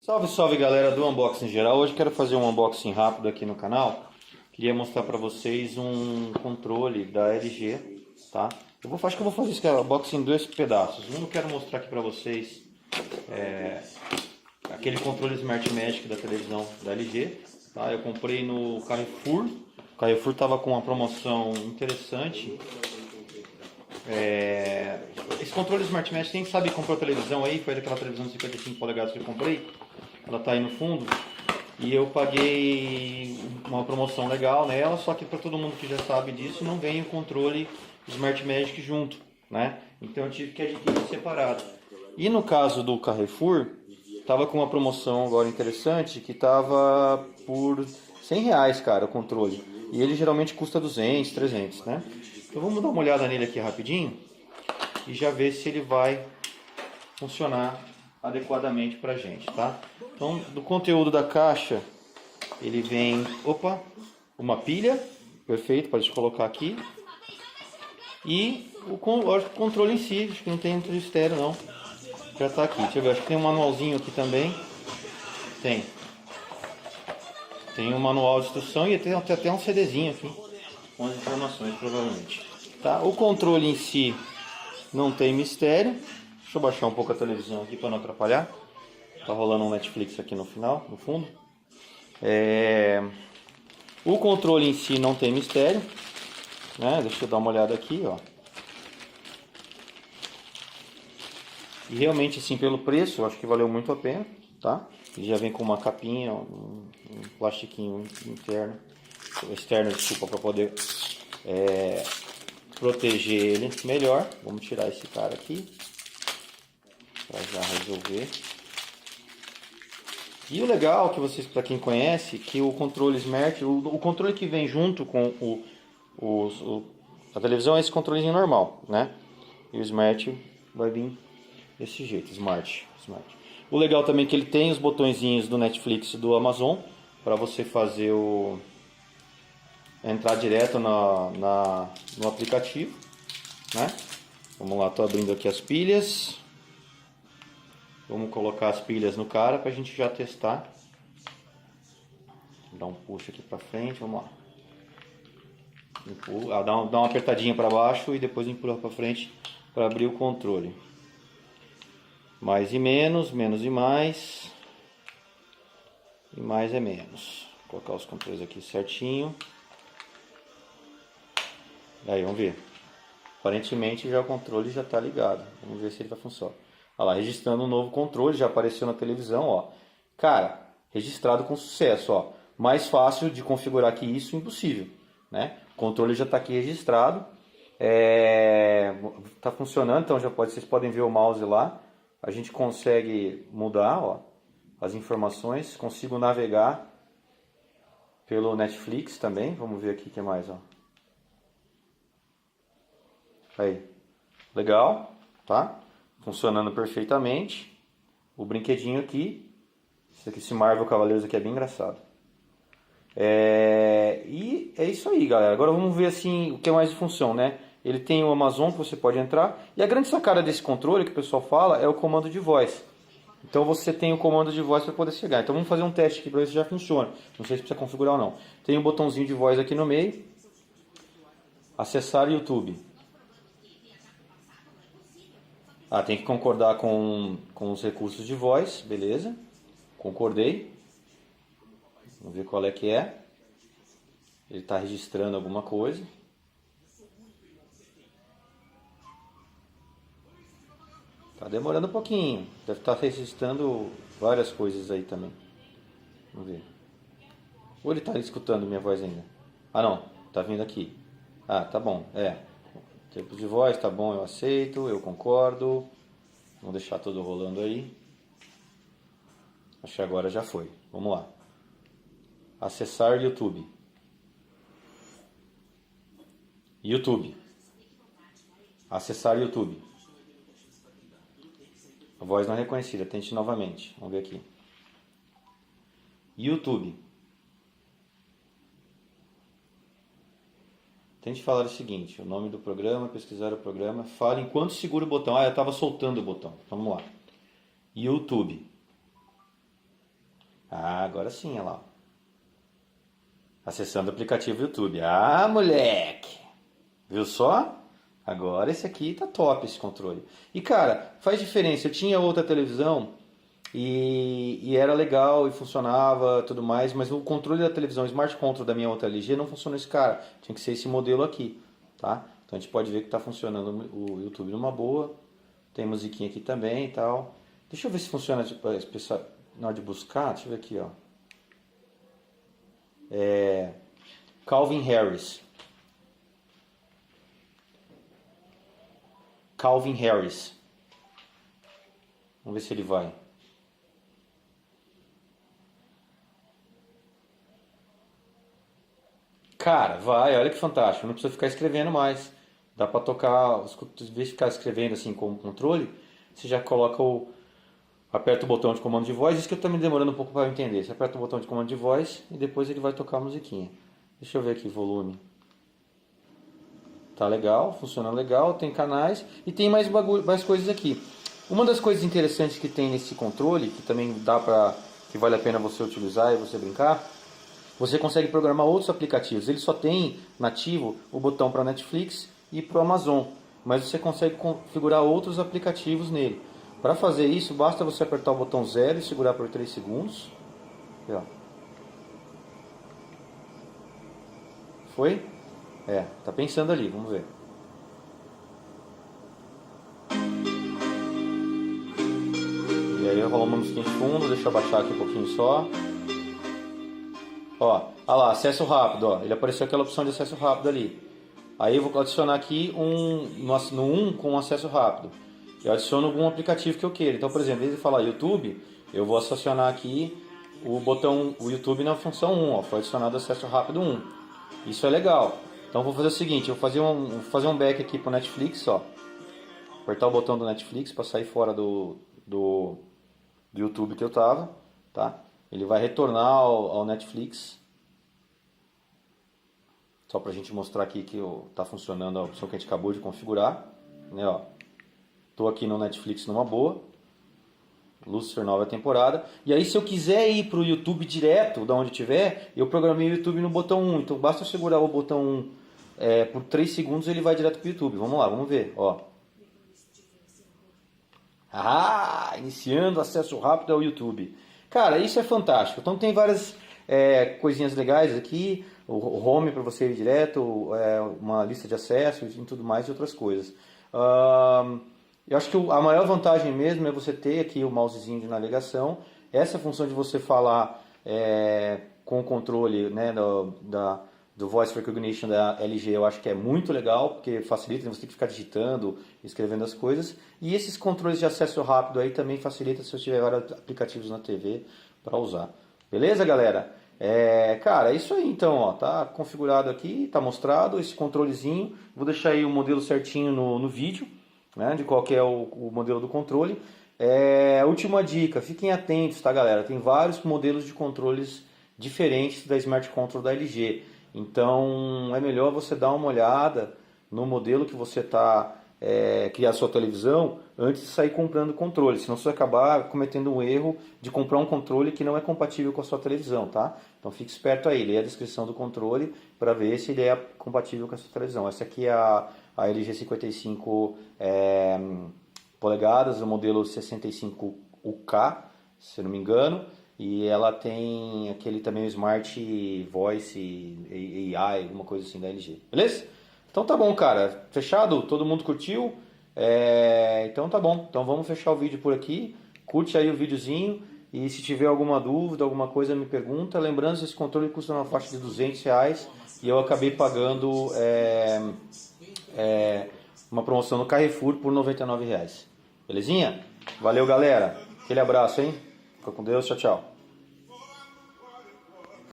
Salve, salve galera do unboxing geral. Hoje quero fazer um unboxing rápido aqui no canal. Queria mostrar para vocês um controle da LG, tá? Acho que eu vou fazer esse unboxing em dois pedaços. Um eu quero mostrar aqui para vocês aquele controle Smart Magic da televisão da LG, tá? Eu comprei no Carrefour. O Carrefour tava com uma promoção interessante. Esse controle Smart Magic, quem sabe comprou a televisão aí, foi daquela televisão de 55 polegadas que eu comprei. Ela tá aí no fundo. E eu paguei uma promoção legal nela, só que para todo mundo que já sabe disso, não vem o controle Smart Magic junto, né? Então eu tive que adquirir separado. E no caso do Carrefour, tava com uma promoção agora interessante, que tava por R$100, cara, o controle. E ele geralmente custa 200, 300, né? Então vamos dar uma olhada nele aqui rapidinho e já ver se ele vai funcionar adequadamente pra gente, tá? Então, do conteúdo da caixa, ele vem, uma pilha, perfeito, pode colocar aqui. E o controle em si, acho que não tem muito estéreo não. Já tá aqui, deixa eu ver, acho que tem um manualzinho aqui também. Tem um manual de instrução e tem até um CDzinho aqui, com as informações provavelmente. Tá? O controle em si não tem mistério. Deixa eu baixar um pouco a televisão aqui para não atrapalhar. Tá rolando um Netflix aqui no final, no fundo. O controle em si não tem mistério, né? Deixa eu dar uma olhada aqui, ó. E realmente, assim, pelo preço, eu acho que valeu muito a pena, tá? Ele já vem com uma capinha, um plastiquinho externo, desculpa, para poder proteger ele melhor. Vamos tirar esse cara aqui para já resolver. E o legal que vocês, para quem conhece, que o controle Smart, o controle que vem junto com a televisão é esse controlezinho normal, né? E o Smart vai vir desse jeito, Smart. O legal também é que ele tem os botõezinhos do Netflix e do Amazon para você fazer entrar direto no aplicativo, né? Vamos lá, estou abrindo aqui as pilhas. Vamos colocar as pilhas no cara para a gente já testar. Vou dar um push aqui para frente, vamos lá. Dá uma apertadinha para baixo e depois empurra para frente para abrir o controle. Mais e menos, menos e mais. E mais é menos. Vou colocar os controles aqui certinho. Aí, vamos ver. Aparentemente já o controle já está ligado. Vamos ver se ele vai funcionar. Olha lá, registrando um novo controle, já apareceu na televisão, ó. Cara, registrado com sucesso, ó. Mais fácil de configurar que isso, impossível, né? O controle já está aqui registrado. Tá funcionando, então vocês podem ver o mouse lá. A gente consegue mudar, ó, as informações. Consigo navegar pelo Netflix também. Vamos ver aqui o que mais, ó. Aí, legal, tá? Funcionando perfeitamente. O brinquedinho aqui. Esse Marvel Cavaleiros aqui é bem engraçado. E é isso aí, galera. Agora vamos ver assim o que é mais de função, né? Ele tem o Amazon que você pode entrar. E a grande sacada desse controle que o pessoal fala é o comando de voz. Então você tem o comando de voz para poder chegar. Então vamos fazer um teste aqui para ver se já funciona. Não sei se precisa configurar ou não. Tem um botãozinho de voz aqui no meio. Acessar YouTube. Tem que concordar com os recursos de voz, beleza. Concordei. Vamos ver qual é que é. Ele está registrando alguma coisa. Tá demorando um pouquinho. Deve estar registrando várias coisas aí também. Vamos ver. Ou ele está escutando minha voz ainda? Não. Tá vindo aqui. Tá bom. Tempo de voz, tá bom, eu aceito, eu concordo. Vamos deixar tudo rolando aí. Acho que agora já foi. Vamos lá. Acessar YouTube. YouTube. Acessar YouTube. A voz não é reconhecida, tente novamente. Vamos ver aqui. YouTube. Tente falar o seguinte, o nome do programa, pesquisar o programa, fale enquanto segura o botão. Eu estava soltando o botão. Vamos lá. YouTube. Ah, agora sim, olha lá. Acessando o aplicativo YouTube. Ah, moleque! Viu só? Agora esse aqui tá top, esse controle. E cara, faz diferença. Eu tinha outra televisão e era legal e funcionava tudo mais, mas o controle da televisão, o Smart Control da minha outra LG não funcionou esse cara. Tinha que ser esse modelo aqui, tá? Então a gente pode ver que tá funcionando o YouTube numa boa. Tem musiquinha aqui também e tal. Deixa eu ver se funciona tipo, na hora de buscar. Deixa eu ver aqui, ó. Calvin Harris. Calvin Harris. Vamos ver se ele vai. Cara, vai, olha que fantástico. Não precisa ficar escrevendo mais. Dá pra tocar, em vez de ficar escrevendo assim com o controle, você já coloca aperta o botão de comando de voz. Isso que eu tô me demorando um pouco para entender. Você aperta o botão de comando de voz e depois ele vai tocar a musiquinha. Deixa eu ver aqui, volume. Tá legal, funciona legal, tem canais e tem mais coisas aqui. Uma das coisas interessantes que tem nesse controle, que também que vale a pena você utilizar e você brincar, você consegue programar outros aplicativos. Ele só tem nativo o botão para Netflix e para o Amazon, mas você consegue configurar outros aplicativos nele. Para fazer isso, basta você apertar o botão 0 e segurar por 3 segundos. Aqui, ó. Foi? Tá pensando ali, vamos ver. E aí rola uma musiquinha de fundo, deixa eu abaixar aqui um pouquinho só. Ó, olha lá, acesso rápido, ó. Ele apareceu aquela opção de acesso rápido ali. Aí eu vou adicionar aqui no 1 com acesso rápido. Eu adiciono algum aplicativo que eu queira. Então, por exemplo, em vez de falar YouTube, eu vou adicionar aqui o botão o YouTube na função 1, ó. Foi adicionado acesso rápido 1. Isso é legal. Então vou fazer o seguinte, eu vou fazer um back aqui pro Netflix, ó. Apertar o botão do Netflix para sair fora do YouTube que eu tava, tá? Ele vai retornar ao Netflix. Só pra gente mostrar aqui que tá funcionando a opção que a gente acabou de configurar, né, ó. Tô aqui no Netflix numa boa. Lucifer nova temporada. E aí se eu quiser ir pro YouTube direto, da onde tiver, eu programei o YouTube no botão 1. Então basta eu segurar o botão 1 por 3 segundos ele vai direto pro YouTube. Vamos lá, vamos ver, ó. Iniciando acesso rápido ao YouTube. Cara, isso é fantástico. Então tem várias coisinhas legais aqui. O home para você ir direto, uma lista de acessos e tudo mais e outras coisas. Eu acho que a maior vantagem mesmo é você ter aqui o mousezinho de navegação. Essa função de você falar com o controle, né, do Voice Recognition da LG eu acho que é muito legal, porque facilita, você tem que ficar digitando, escrevendo as coisas. E esses controles de acesso rápido aí também facilita se você tiver vários aplicativos na TV para usar. Beleza, galera? Cara, é isso aí então, ó, tá configurado aqui, tá mostrado esse controlezinho. Vou deixar aí o modelo certinho no vídeo, né, de qual que é o modelo do controle. Última dica, fiquem atentos, tá, galera? Tem vários modelos de controles diferentes da Smart Control da LG. Então é melhor você dar uma olhada no modelo que você está criar a sua televisão antes de sair comprando controle, senão você vai acabar cometendo um erro de comprar um controle que não é compatível com a sua televisão, tá? Então fique esperto aí, leia a descrição do controle para ver se ele é compatível com a sua televisão. Essa aqui é a LG 55 polegadas, o modelo 65UK, se eu não me engano. E ela tem aquele também o Smart Voice AI, alguma coisa assim da LG. Beleza? Então tá bom, cara. Fechado? Todo mundo curtiu? Então tá bom. Então vamos fechar o vídeo por aqui. Curte aí o videozinho. E se tiver alguma dúvida, alguma coisa, me pergunta. Lembrando, esse controle custa uma faixa de R$200. E eu acabei pagando uma promoção no Carrefour por R$99. Belezinha? Valeu, galera. Aquele abraço, hein? Fica com Deus, tchau, tchau.